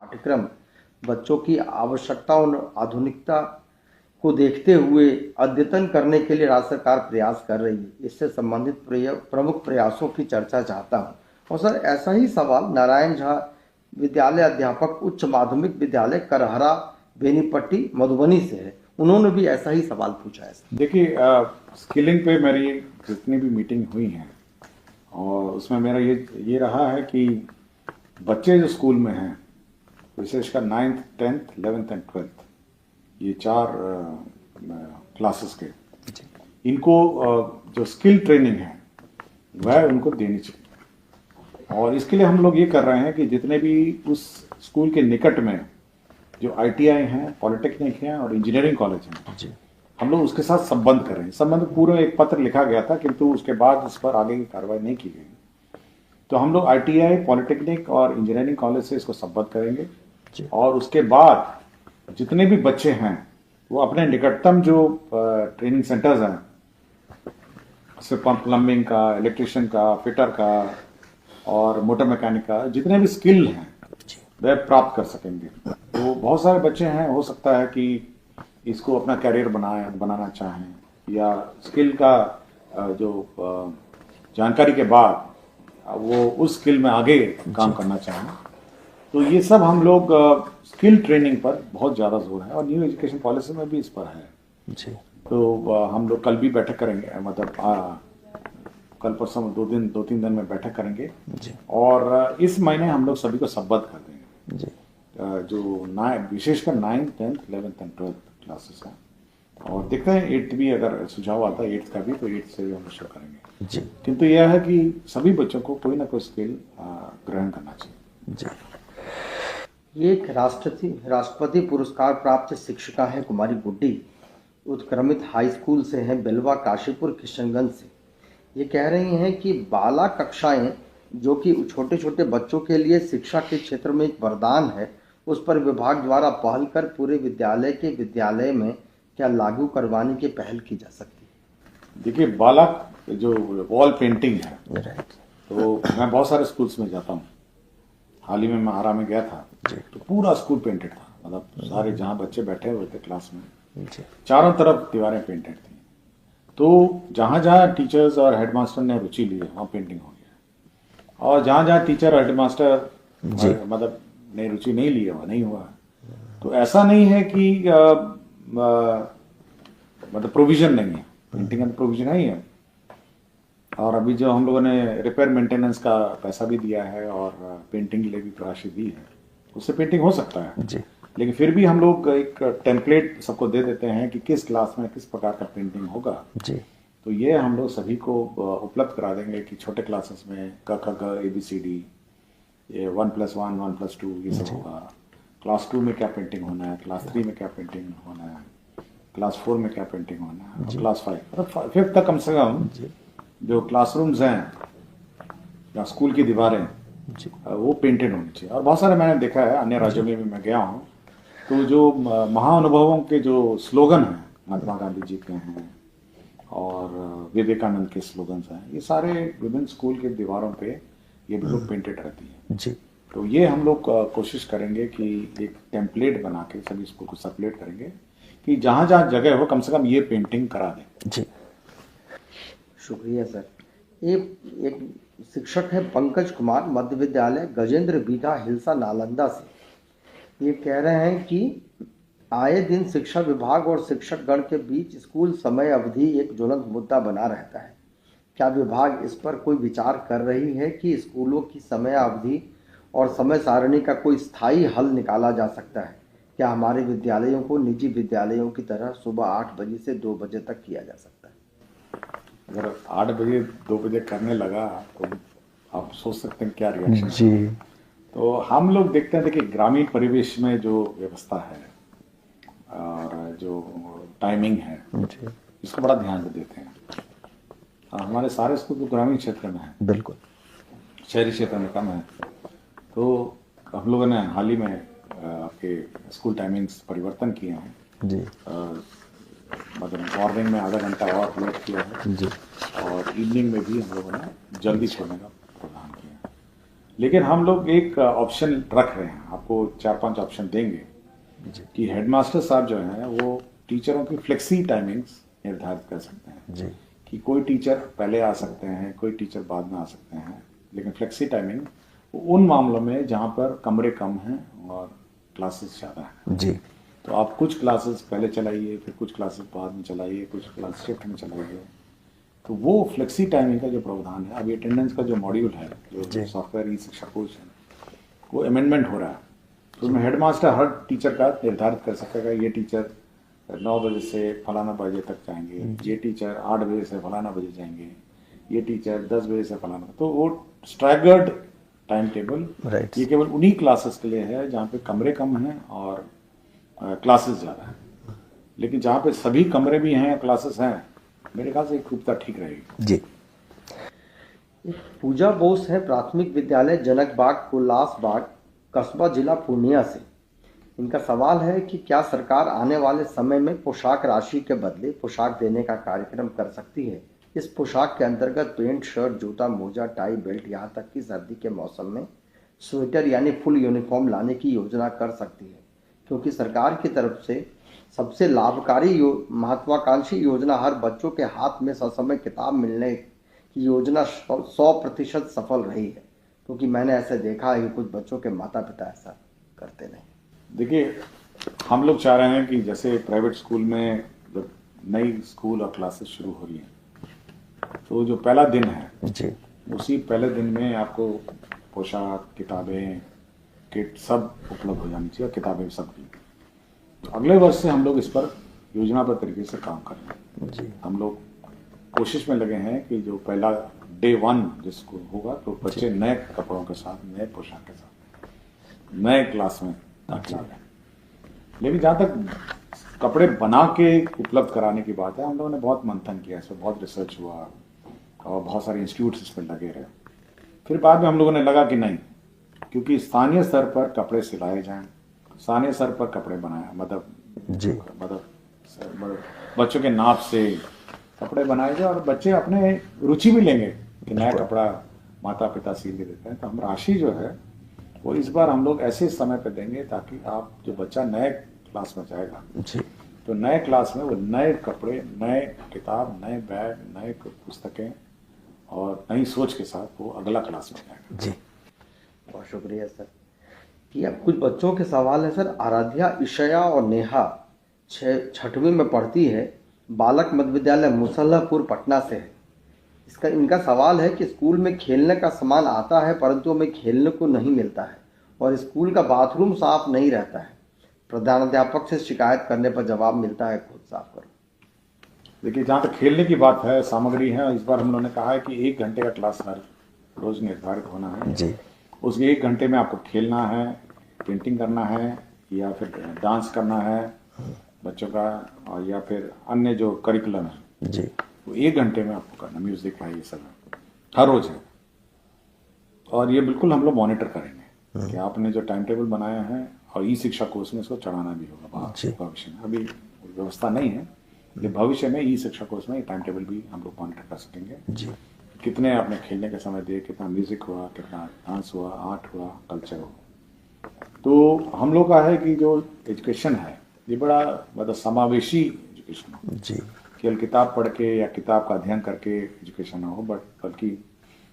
पाठ्यक्रम बच्चों की आवश्यकता और आधुनिकता को देखते हुए अद्यतन करने के लिए राज्य सरकार प्रयास कर रही है। इससे संबंधित प्रमुख प्रयासों की चर्चा चाहता हूँ। और सर, ऐसा ही सवाल नारायण झा विद्यालय अध्यापक उच्च माध्यमिक विद्यालय करहरा बेनीपट्टी मधुबनी से है। उन्होंने भी ऐसा ही सवाल पूछा है। देखिए, स्किलिंग पे मेरी जितनी भी मीटिंग हुई हैं और उसमें मेरा ये रहा है कि बच्चे जो स्कूल में हैं, विशेषकर 9th 10th 11th and 12th, ये 4 क्लासेस के, इनको जो स्किल ट्रेनिंग है वह उनको देनी चाहिए। और इसके लिए हम लोग ये कर रहे हैं कि जितने भी उस स्कूल के निकट में जो ITI हैं, पॉलिटेक्निक हैं और इंजीनियरिंग कॉलेज हैं, हम लोग उसके साथ संबंध कर रहे हैं। संबंध पूरा एक पत्र लिखा गया था, किंतु उसके बाद इस पर आगे की कार्रवाई नहीं की गई। तो हम लोग ITI, पॉलिटेक्निक और इंजीनियरिंग कॉलेज से इसको संबंध करेंगे और उसके बाद जितने भी बच्चे हैं वो अपने निकटतम जो ट्रेनिंग सेंटर्स हैं, जैसे प्लम्बिंग का, इलेक्ट्रिशियन का, फिटर का और मोटर मैकेनिक का, जितने भी स्किल हैं वह प्राप्त कर सकेंगे। तो बहुत सारे बच्चे हैं, हो सकता है कि इसको अपना कैरियर बनाना चाहें या स्किल का जो जानकारी के बाद वो उस स्किल में आगे काम करना चाहें। तो ये सब हम लोग स्किल ट्रेनिंग पर बहुत ज़्यादा जोर है और न्यू एजुकेशन पॉलिसी में भी इस पर है जी। तो हम लोग कल भी बैठक करेंगे, मतलब कल परसों 2-3 दिन में बैठक करेंगे जी। और इस महीने हम लोग सभी को संबद्ध कर देंगे जी। जो विशेषकर 9th 10th 11th and 12th classes हैं, और देखते हैं 8th भी अगर सुझाव आता है 8th का भी, तो 8th से भी हम शुरू करेंगे जी। किंतु यह है कि सभी बच्चों को कोई ना कोई स्किल ग्रहण करना चाहिए जी। एक राष्ट्रपति पुरस्कार प्राप्त शिक्षिका है कुमारी गुड्डी, उत्क्रमित हाई स्कूल से हैं, बेलवा काशीपुर किशनगंज से। ये कह रही हैं कि बाला कक्षाएं जो कि छोटे छोटे बच्चों के लिए शिक्षा के क्षेत्र में एक वरदान है, उस पर विभाग द्वारा पहल कर पूरे विद्यालय में क्या लागू करवाने की पहल की जा सकती है? देखिए, बाला जो वॉल पेंटिंग है, तो मैं बहुत सारे स्कूल्स में जाता हूँ। हाल ही में मैं आरा में गया था, तो पूरा स्कूल पेंटेड था, मतलब सारे जहाँ बच्चे बैठे हुए थे क्लास में, चारों तरफ दीवारें पेंटेड थी। तो जहाँ जहाँ टीचर्स और हेडमास्टर ने रुचि ली है वहाँ पेंटिंग हो गया, और जहाँ जहाँ टीचर और हेडमास्टर मतलब ने रुचि नहीं ली है वहाँ नहीं हुआ। तो ऐसा नहीं है कि मतलब प्रोविजन नहीं है, पेंटिंग का प्रोविजन नहीं है। और अभी जो हम लोगों ने रिपेयर मेंटेनेंस का पैसा भी दिया है और पेंटिंग के लिए भी राशि दी है, उससे पेंटिंग हो सकता है जी। लेकिन फिर भी हम लोग एक टेम्पलेट सबको दे देते हैं कि किस क्लास में किस प्रकार का पेंटिंग होगा जी। तो ये हम लोग सभी को उपलब्ध करा देंगे कि छोटे क्लासेस में क ख ग ABCD, ये 1+1 1+2 ये सब होगा। क्लास 2 में क्या पेंटिंग होना है, क्लास 3 में क्या पेंटिंग होना है, क्लास 4 में क्या पेंटिंग होना है, क्लास 5 तक कम से कम जो क्लासरूम्स हैं या स्कूल की दीवारें वो पेंटेड होनी चाहिए। और बहुत सारे मैंने देखा है, अन्य राज्यों में भी मैं गया हूँ, तो जो महाअनुभवों के जो स्लोगन हैं, महात्मा गांधी जी के हैं और विवेकानंद के स्लोगन्स हैं, ये सारे विभिन्न स्कूल के दीवारों पे ये बिल्कुल पेंटेड रहती है जी। तो ये हम लोग कोशिश करेंगे कि एक टेम्पलेट बना के सभी स्कूल को सर्कुलेट करेंगे कि जहाँ जहाँ जगह हो कम से कम ये पेंटिंग करा दें जी। शुक्रिया सर। एक शिक्षक है पंकज कुमार, मध्य विद्यालय गजेंद्र बीघा हिलसा नालंदा से। ये कह रहे हैं कि आए दिन शिक्षा विभाग और शिक्षक गण के बीच स्कूल समय अवधि एक ज्वलंत मुद्दा बना रहता है। क्या विभाग इस पर कोई विचार कर रही है कि स्कूलों की समय अवधि और समय सारणी का कोई स्थायी हल निकाला जा सकता है? क्या हमारे विद्यालयों को निजी विद्यालयों की तरह सुबह 8 बजे से 2 बजे तक किया जा सकता है? अगर 8 बजे 2 बजे करने लगा तो आप सोच सकते हैं क्या रिएक्शन जी। तो हम लोग देखते हैं, देखिए ग्रामीण परिवेश में जो व्यवस्था है और जो टाइमिंग है इसको बड़ा ध्यान देते हैं। हमारे सारे स्कूल तो ग्रामीण क्षेत्र में है, बिल्कुल शहरी क्षेत्र में कम है। तो हम लोगों ने हाल ही में आपके स्कूल टाइमिंग्स परिवर्तन किए हैं जी। मतलब मॉर्निंग में आधा घंटा और लेट किया है जी, और इवनिंग में भी हम लोगों ने जल्दी छोड़ने का प्रावधान किया है। लेकिन हम लोग एक ऑप्शन रख रहे हैं, आपको 4-5 ऑप्शन देंगे जी कि हेडमास्टर साहब जो हैं वो टीचरों की फ्लेक्सी टाइमिंग्स निर्धारित कर सकते हैं जी कि कोई टीचर पहले आ सकते हैं, कोई टीचर बाद में आ सकते हैं, लेकिन फ्लेक्सी टाइमिंग उन मामलों में जहाँ पर कमरे कम हैं और क्लासेस ज़्यादा हैं। जी तो आप कुछ क्लासेस पहले चलाइए, फिर कुछ क्लासेस बाद में चलाइए, कुछ क्लास शिफ्ट में चलाइए। तो वो फ्लेक्सी टाइमिंग का जो प्रावधान है, अभी अटेंडेंस का जो मॉड्यूल है, जो जी। सॉफ्टवेयर ई शिक्षा कोर्स है, वो अमेंडमेंट हो रहा है। तो उसमें हेडमास्टर हर टीचर का निर्धारित कर सकेगा, ये टीचर 9 बजे से फलाना बजे तक जाएंगे, ये टीचर 8 बजे से फलाना बजे जाएंगे, ये टीचर 10 बजे से फलाना। तो वो स्ट्रैगर्ड टाइम टेबल Right. ये केवल उन्हीं क्लासेस के लिए है जहाँ पे कमरे कम हैं और क्लासेस ज़्यादा हैं। लेकिन जहाँ पे सभी कमरे भी हैं, क्लासेस हैं, मेरे ख्याल से एक रूपता ठीक रहेगी। जी एक पूजा बोस है, प्राथमिक विद्यालय जनक बाग उल्लास बाग, कस्बा जिला पूर्णिया से। इनका सवाल है कि क्या सरकार आने वाले समय में पोशाक राशि के बदले पोशाक देने का कार्यक्रम कर सकती है। इस पोशाक के अंतर्गत पेंट, शर्ट, जूता, मोजा, टाई, बेल्ट, यहाँ तक कि सर्दी के मौसम में स्वेटर यानी फुल यूनिफॉर्म लाने की योजना कर सकती है, क्योंकि सरकार की तरफ से सबसे लाभकारी महत्वाकांक्षी योजना हर बच्चों के हाथ में ससमय किताब मिलने की योजना 100% सफल रही है। क्योंकि मैंने ऐसे देखा है कि कुछ बच्चों के माता पिता ऐसा करते नहीं। देखिए, हम लोग चाह रहे हैं कि जैसे प्राइवेट स्कूल में जब नई स्कूल और क्लासेस शुरू हो रही हैं, तो जो पहला दिन है, जी उसी पहले दिन में आपको पोशाक, किताबें, किट सब उपलब्ध हो जानी चाहिए, किताबें सब भी। तो अगले वर्ष से हम लोग इस पर योजनाबद्ध तरीके से काम कर रहे हैं। जी हम लोग कोशिश में लगे हैं कि जो पहला डे 1 जिसको होगा, तो बच्चे नए कपड़ों के साथ, नए पोशाक के साथ नए क्लास में दाखिला लें। लेकिन जहाँ तक कपड़े बना के उपलब्ध कराने की बात है, हम लोगों ने बहुत मंथन किया, इस पर बहुत रिसर्च हुआ और बहुत सारे इंस्टीट्यूट्स इसमें लगे रहे। फिर बाद में हम लोगों ने लगा कि नहीं, क्योंकि स्थानीय स्तर पर कपड़े सिलाए जाएं, स्थानीय स्तर पर कपड़े बनाए, जी मतलब बच्चों के नाप से कपड़े बनाए जाए और बच्चे अपने रुचि भी लेंगे कि नया कपड़ा माता पिता सिल के देते हैं। तो हम राशि जो है वो इस बार हम लोग ऐसे समय पे देंगे ताकि आप जो बच्चा नए क्लास में जाएगा, जी तो नए क्लास में वो नए कपड़े, नए किताब, नए बैग, नए पुस्तकें और नई सोच के साथ वो अगला क्लास में जाएगा। जी बहुत शुक्रिया सर। कि अब कुछ बच्चों के सवाल है सर। आराध्या, ईशया और नेहा 6वीं में पढ़ती है, बालक मध्य विद्यालय मुसल्लापुर पटना से है। इनका सवाल है कि स्कूल में खेलने का सामान आता है परंतु हमें खेलने को नहीं मिलता है और स्कूल का बाथरूम साफ नहीं रहता है। प्रधानाध्यापक से शिकायत करने पर जवाब मिलता है खुद साफ करो। देखिए, जहाँ तक खेलने की बात है, सामग्री है, इस बार हम लोगों ने कहा है कि 1 घंटे का क्लास हर रोज निर्धारित होना है। जी उस 1 घंटे में आपको खेलना है, पेंटिंग करना है या फिर डांस करना है बच्चों का, और या फिर अन्य जो करिकुलम है जी वो 1 घंटे में आपको करना, म्यूजिक है, ये सब हर रोज है। और ये बिल्कुल हम लोग मॉनिटर करेंगे कि आपने जो टाइम टेबल बनाया है, और ई शिक्षा कोर्स में इसको चढ़ाना भी होगा जी। भविष्य में। अभी व्यवस्था नहीं है, लेकिन भविष्य में ई शिक्षा कोर्स में टाइम टेबल भी हम लोग मॉनिटर कर सकेंगे। जी कितने आपने खेलने का समय दिए, कितना म्यूजिक हुआ, कितना डांस हुआ, आर्ट हुआ, कल्चर हुआ। तो हम लोग का है कि जो एजुकेशन है ये बड़ा मतलब समावेशी एजुकेशन हो। जी केवल किताब पढ़ के या किताब का अध्ययन करके एजुकेशन ना हो, बल्कि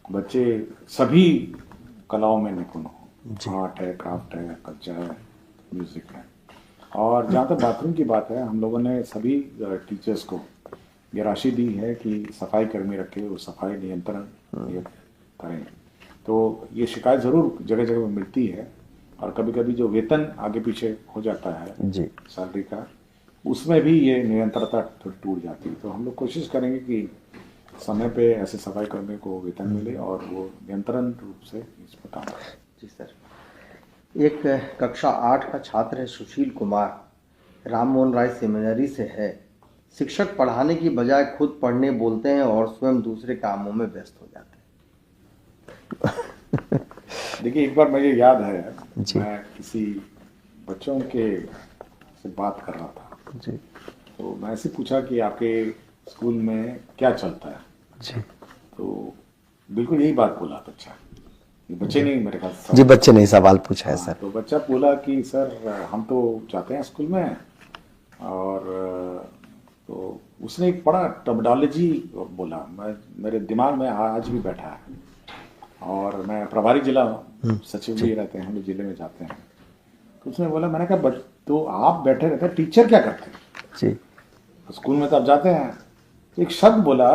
बच्चे सभी कलाओं में निपुण हो। आर्ट है, क्राफ्ट है, कल्चर है, म्यूजिक है। और जहाँ तक बाथरूम की बात है, हम लोगों ने सभी टीचर्स को ये राशि दी है कि सफाई कर्मी रखे, वो सफाई नियंत्रण ये करें। तो ये शिकायत जरूर जगह जगह मिलती है, और कभी कभी जो वेतन आगे पीछे हो जाता है जी सैलरी का, उसमें भी ये निरंतरता थोड़ी टूट जाती है। तो हम लोग कोशिश करेंगे कि समय पे ऐसे सफाई कर्मी को वेतन मिले और वो निरंतरण रूप से इस पर काम करें। जी सर। एक कक्षा 8 का छात्र है सुशील कुमार, राम मोहन राय सेमिनरी से है। शिक्षक पढ़ाने की बजाय खुद पढ़ने बोलते हैं और स्वयं दूसरे कामों में व्यस्त हो जाते हैं। देखिए, एक बार मुझे याद है, जी। मैं किसी बच्चों के से बात कर रहा था, जी तो मैं ऐसे पूछा कि आपके स्कूल में क्या चलता है। जी तो बिल्कुल यही बात बोला बच्चा ये बच्चे नहीं मेरे ख्याल से जी, बच्चे ने सवाल पूछा है हाँ, सर। तो बच्चा बोला कि सर हम तो जाते हैं स्कूल में और तो उसने एक बड़ा टर्मिनोलॉजी बोला, मेरे दिमाग में आज भी बैठा है। और मैं प्रभारी जिला सचिव भी रहते हैं, हम लोग जिले में जाते हैं। तो उसने बोला, मैंने कहा तो आप बैठे रहते हैं, टीचर क्या करते हैं? जी, स्कूल में तो आप जाते हैं। तो एक शब्द बोला,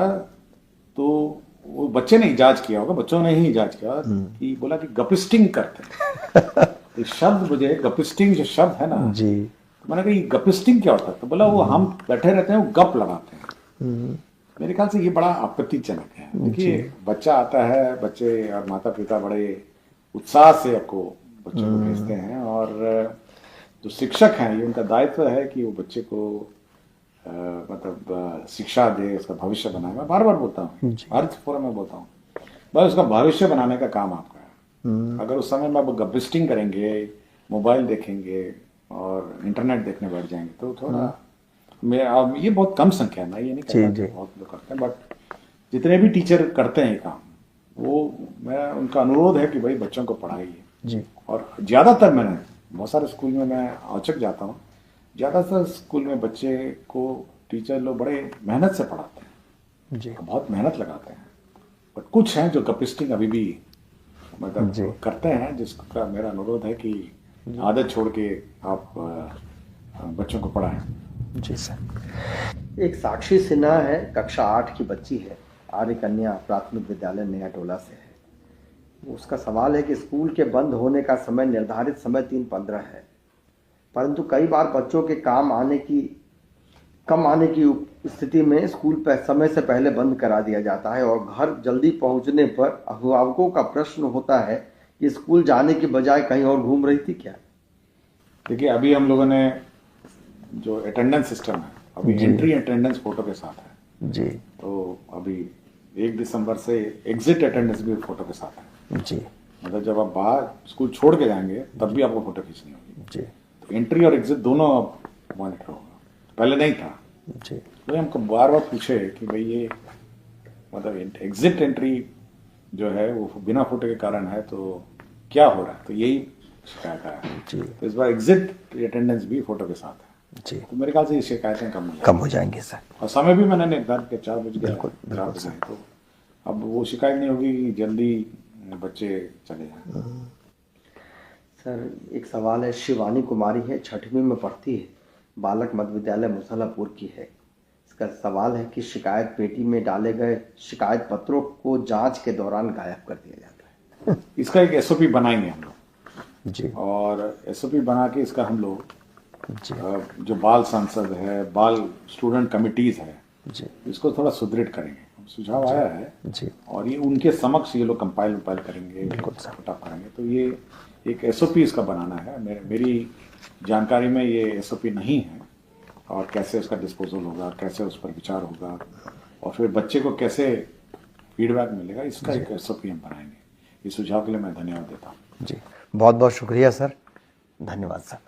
तो वो बच्चे ने इजाज किया होगा, बच्चों ने ही इजाज किया कि बोला कि गपिस्टिंग करते हैं। तो शब्द मुझे गपिस्टिंग जो शब्द है ना, जी, तो मैंने कहा ये गपिस्टिंग क्या होता है? तो बोला वो हम बैठे रहते हैं, वो गप लगाते हैं। मेरे ख्याल से ये बड़ा आपत्तिजनक है। देखिए, बच्चा आता है, बच्चे और माता पिता बड़े उत्साह से आपको बच्चों को भेजते हैं, और जो शिक्षक हैं ये उनका दायित्व है कि वो बच्चे को मतलब शिक्षा दे, उसका भविष्य बनाए। मैं बार बार बोलता हूँ, हर फोरम में बोलता हूँ, बस उसका भविष्य बनाने का काम आपका है। अगर उस समय में आप गपिस्टिंग करेंगे, मोबाइल देखेंगे और इंटरनेट देखने बैठ जाएंगे तो थोड़ा अब ये बहुत कम संख्या है, मैं ये नहीं कहता कि बहुत लोग करते हैं, बट जितने भी टीचर करते हैं ये काम, वो मेरा उनका अनुरोध है कि भाई बच्चों को पढ़ाइए जी। और ज़्यादातर मैंने बहुत सारे स्कूल में मैं औचक जाता हूँ, ज़्यादातर स्कूल में बच्चे को टीचर लोग बड़े मेहनत से पढ़ाते हैं जी, बहुत मेहनत लगाते हैं। बट कुछ हैं जो गपिस्टिंग अभी भी मतलब करते हैं, जिसका मेरा अनुरोध है कि आदत छोड़ के आप बच्चों को पढ़ाएं। जी सर। एक साक्षी सिन्हा है, कक्षा 8 की बच्ची है, आर्य कन्या प्राथमिक विद्यालय नया टोला से है। उसका सवाल है कि स्कूल के बंद होने का समय निर्धारित समय 3:15 है, परंतु कई बार बच्चों के कम आने की स्थिति में स्कूल पर समय से पहले बंद करा दिया जाता है, और घर जल्दी पहुंचने पर अभिभावकों का प्रश्न होता है कि स्कूल जाने की बजाय कहीं और घूम रही थी क्या? देखिए, अभी हम लोगों ने जो अटेंडेंस सिस्टम है, अभी एंट्री अटेंडेंस फोटो के साथ है जी। तो अभी 1 दिसंबर से एग्जिट अटेंडेंस भी फोटो के साथ है जी। मतलब जब आप बाहर स्कूल छोड़ के जाएंगे तब भी आपको फोटो खींचनी होगी जी। तो एंट्री और एग्जिट दोनों अब मॉनिटर होगा, पहले नहीं था जी। तो हमको बार बार पूछे कि भाई ये मतलब एग्जिट एंट्री जो है वो बिना फोटो के कारण है, तो क्या हो रहा है? तो यही शिकायत है। तो इस बार एग्जिट अटेंडेंस भी फोटो के साथ है जी। तो मेरे ख्याल से ये शिकायतें कम हो जाएंगे सर। और समय भी मैंने निर्धारित किया 4 बजे, बिल्कुल, 4 बजे, तो अब वो शिकायत नहीं होगी कि जल्दी बच्चे चले जाएं। सर एक सवाल है, शिवानी कुमारी है, 6वीं में पढ़ती है, बालक मध्य विद्यालय मुसलापुर की है। इसका सवाल है कि शिकायत पेटी में डाले गए शिकायत पत्रों को जांच के दौरान गायब कर दिया जाता है। इसका एक एसओपी बनाएंगे हम लोग जी। और एसओपी बना के इसका हम लोग जी। जो बाल संसद है, बाल स्टूडेंट कमिटीज है जी, इसको थोड़ा सुदृढ़ करेंगे। सुझाव आया है जी, और ये उनके समक्ष ये लोग कंपाइल करेंगे, फटाफट करेंगे। तो ये एक एसओपी इसका बनाना है। मेरी जानकारी में ये एसओपी नहीं है और कैसे उसका डिस्पोजल होगा और कैसे उस पर विचार होगा और फिर बच्चे को कैसे फीडबैक मिलेगा, इसका एक एसओपी हम बनाएंगे। इस सुझाव के लिए मैं धन्यवाद देता हूँ। जी, बहुत बहुत शुक्रिया सर, धन्यवाद सर।